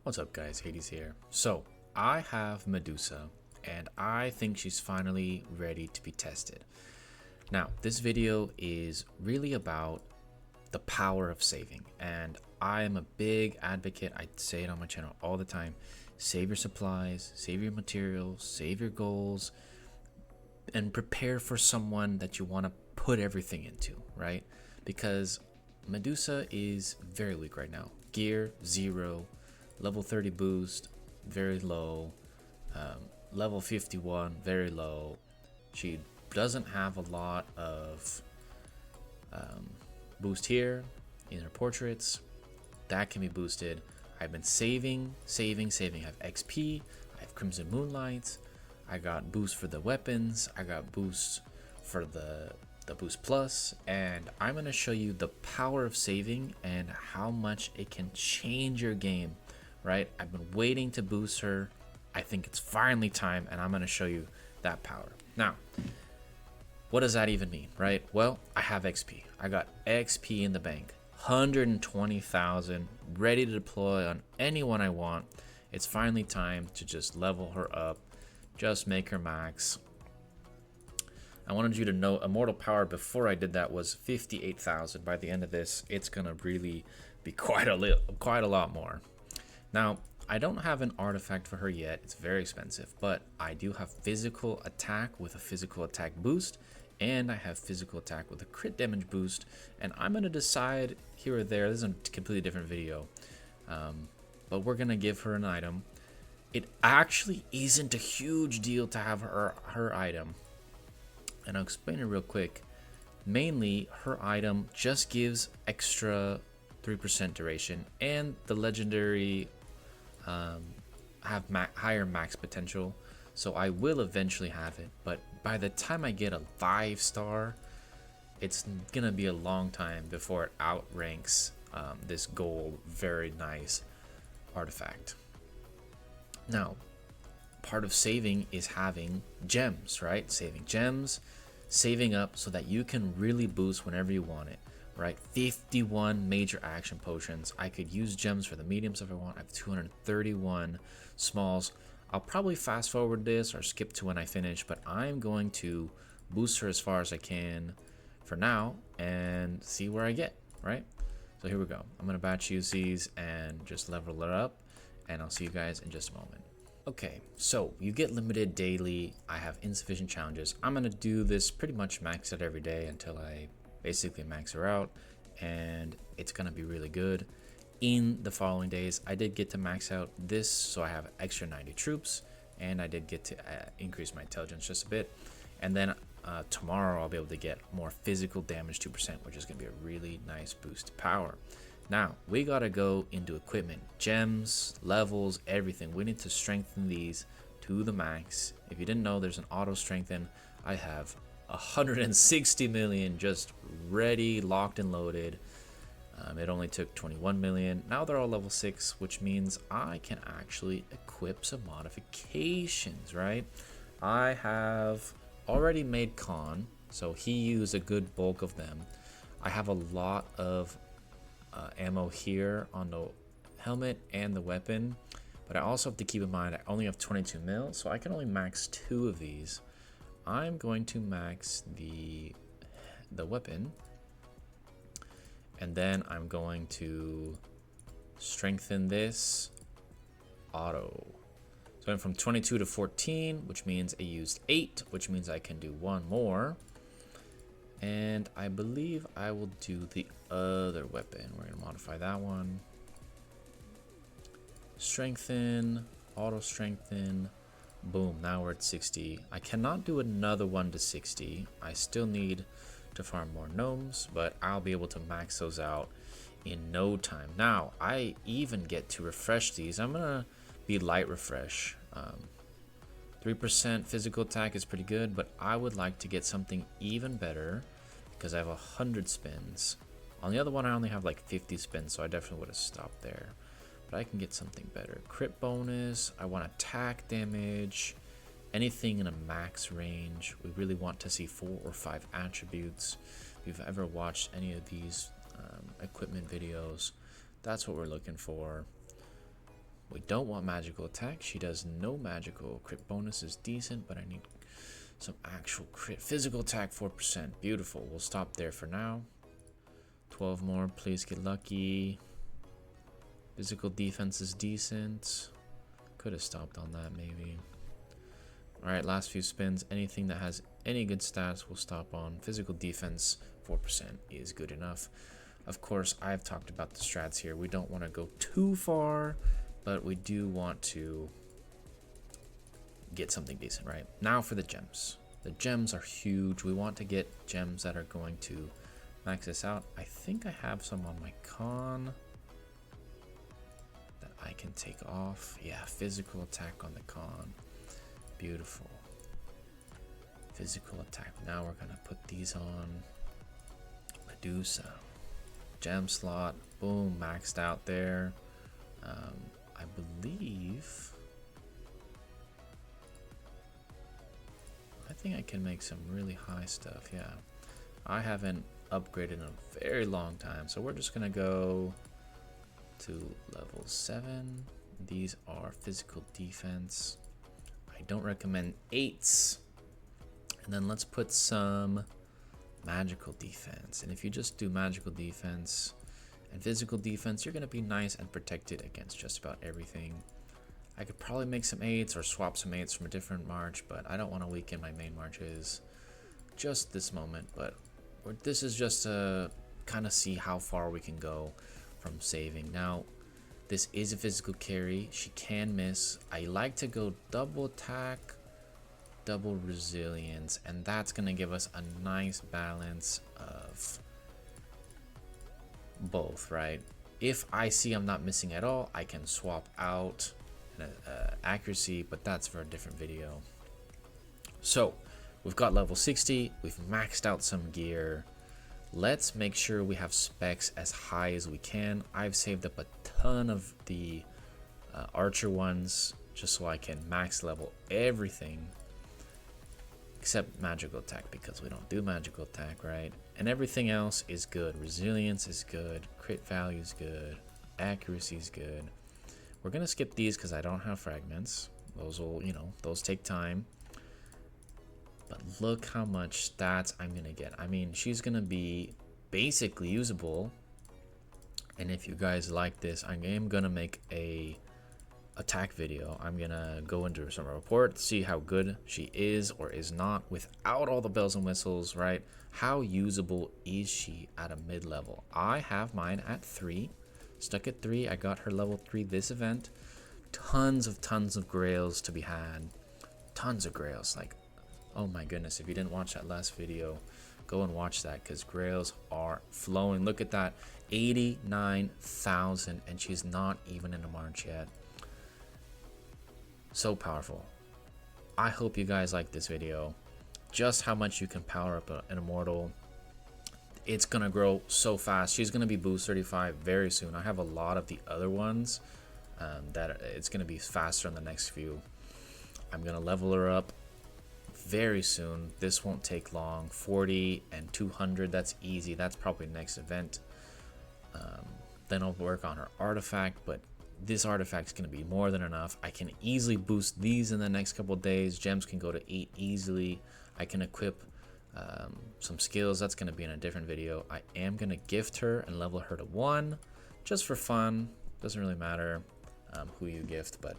What's up guys, Hades here. So, I have Medusa, and I think she's finally ready to be tested. Now, this video is really about the power of saving, and I am a big advocate, I say it on my channel all the time, save your supplies, save your materials, save your goals, and prepare for someone that you want to put everything into, right? Because Medusa is very weak right now. Gear, 0. Level 30 boost, very low. Level 51, very low. She doesn't have a lot of boost here in her portraits. That can be boosted. I've been saving. I have XP, I have Crimson Moonlight, I got boost for the weapons, I got boost for the boost plus, and I'm going to show you the power of saving and how much it can change your game. Right, I've been waiting to boost her. I think it's finally time, and I'm going to show you that power. Now, what does that even mean, right? Well, I have XP. I got XP in the bank, 120,000, ready to deploy on anyone I want. It's finally time to just level her up, just make her max. I wanted you to know immortal power before I did that was 58,000. By the end of this, it's going to really be quite a lot more. Now, I don't have an artifact for her yet, it's very expensive, but I do have physical attack with a physical attack boost, and I have physical attack with a crit damage boost, and I'm going to decide here or there, this is a completely different video, but we're going to give her an item. It actually isn't a huge deal to have her item, and I'll explain it real quick. Mainly, her item just gives extra 3% duration, and the legendary have higher max potential, so I will eventually have it, but by the time I get a 5-star, it's gonna be a long time before it outranks this gold very nice artifact. Now, part of saving is having gems, right? Saving gems, saving up so that you can really boost whenever you want it. Right, 51 major action potions. I could use gems for the mediums if I want. I have 231 smalls. I'll probably fast forward this or skip to when I finish, but I'm going to boost her as far as I can for now and see where I get, right? So here we go. I'm gonna batch use these and just level it up, and I'll see you guys in just a moment. Okay, so you get limited daily. I have insufficient challenges. I'm gonna do this pretty much max it every day until I basically max her out, and it's gonna be really good. In the following days, I did get to max out this, so I have extra 90 troops, and I did get to increase my intelligence just a bit, and then tomorrow I'll be able to get more physical damage 2%, which is gonna be a really nice boost to power. Now we gotta go into equipment, gems, levels, everything. We need to strengthen these to the max. If you didn't know, there's an auto strengthen. I have 160 million just ready, locked and loaded. It only took 21 million. Now they're all level 6, which means I can actually equip some modifications, right? I have already made Khan, so he used a good bulk of them. I have a lot of ammo here on the helmet and the weapon, but I also have to keep in mind I only have 22 mil, so I can only max 2 of these. I'm going to max the weapon, and then I'm going to strengthen this auto. So I'm from 22 to 14, which means I used 8, which means I can do 1 more. And I believe I will do the other weapon. We're going to modify that one. Strengthen, auto strengthen. Boom, now we're at 60. I cannot do another one to 60. I still need to farm more gnomes, but I'll be able to max those out in no time. Now, I even get to refresh these. I'm gonna be light refresh. 3% physical attack is pretty good, but I would like to get something even better because I have 100 spins. On the other one, I only have like 50 spins, so I definitely would have stopped there. But I can get something better. Crit bonus, I want attack damage, anything in a max range. We really want to see 4 or 5 attributes. If you've ever watched any of these equipment videos, that's what we're looking for. We don't want magical attack. She does no magical. Crit bonus is decent, but I need some actual crit. Physical attack 4%. Beautiful. We'll stop there for now. 12 more. Please get lucky. Physical defense is decent. Could have stopped on that maybe. Alright, last few spins. Anything that has any good stats we'll stop on. Physical defense 4% is good enough. Of course, I've talked about the strats here. We don't want to go too far, but we do want to get something decent, right? Now for the gems. The gems are huge. We want to get gems that are going to max this out. I think I have some on my con that I can take off. Yeah, physical attack on the con. Beautiful. Physical attack. Now we're gonna put these on. Medusa. Gem slot. Boom, maxed out there. I think I can make some really high stuff. Yeah, I haven't upgraded in a very long time, so we're just gonna go to level 7. These are physical defense. I don't recommend 8s. And then let's put some magical defense. And if you just do magical defense and physical defense, you're gonna be nice and protected against just about everything. I could probably make some 8s or swap some 8s from a different march, but I don't want to weaken my main marches just this moment. But this is just to kind of see how far we can go from saving. Now, this is a physical carry. She can miss. I like to go double attack, double resilience, and that's going to give us a nice balance of both, right? If I see I'm not missing at all, I can swap out accuracy, but that's for a different video. So we've got level 60, we've maxed out some gear. Let's make sure we have specs as high as we can. I've saved up a ton of the archer ones just so I can max level everything except magical attack, because we don't do magical attack, right? And everything else is good. Resilience is good, crit value is good, accuracy is good. We're gonna skip these because I don't have fragments. Those will, those take time. But look how much stats I'm gonna get. I mean, she's gonna be basically usable. And if you guys like this, I am gonna make a attack video. I'm gonna go into some report, see how good she is or is not without all the bells and whistles, right? How usable is she at a mid-level? I have mine at 3. Stuck at 3. I got her level 3 this event. Tons of grails to be had. Tons of grails. Like, oh my goodness, if you didn't watch that last video, go and watch that, because grails are flowing. Look at that, 89,000, and she's not even in a march yet. So powerful. I hope you guys like this video. Just how much you can power up an immortal. It's gonna grow so fast. She's gonna be boost 35 very soon. I have a lot of the other ones that it's gonna be faster in the next few. I'm gonna level her up very soon. This won't take long. 40 and 200, that's easy. That's probably next event. Then I'll work on her artifact, but this artifact's gonna be more than enough. I can easily boost these in the next couple days. Gems can go to 8 easily. I can equip some skills. That's going to be in a different video. I am going to gift her and level her to 1 just for fun. Doesn't really matter who you gift, but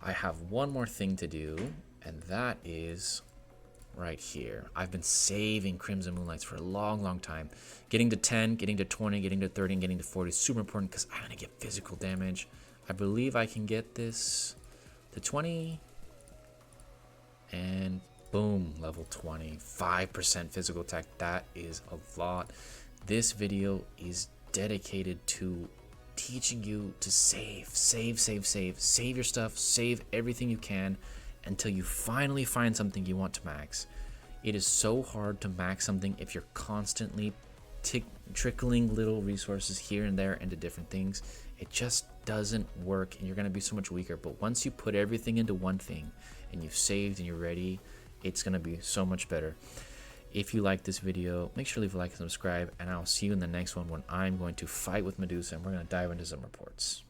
I have one more thing to do, and that is right here. I've been saving Crimson Moonlights for a long time. Getting to 10, getting to 20, getting to 30, and getting to 40 is super important because I'm going to get physical damage. I believe I can get this to 20, and boom, level 20, 5% physical attack. That is a lot. This video is dedicated to teaching you to save your stuff, save everything you can until you finally find something you want to max. It is so hard to max something if you're constantly trickling little resources here and there into different things. It just doesn't work, and you're going to be so much weaker. But once you put everything into one thing and you've saved and you're ready, it's going to be so much better. If you like this video, make sure to leave a like and subscribe, and I'll see you in the next one when I'm going to fight with Medusa and we're going to dive into some reports.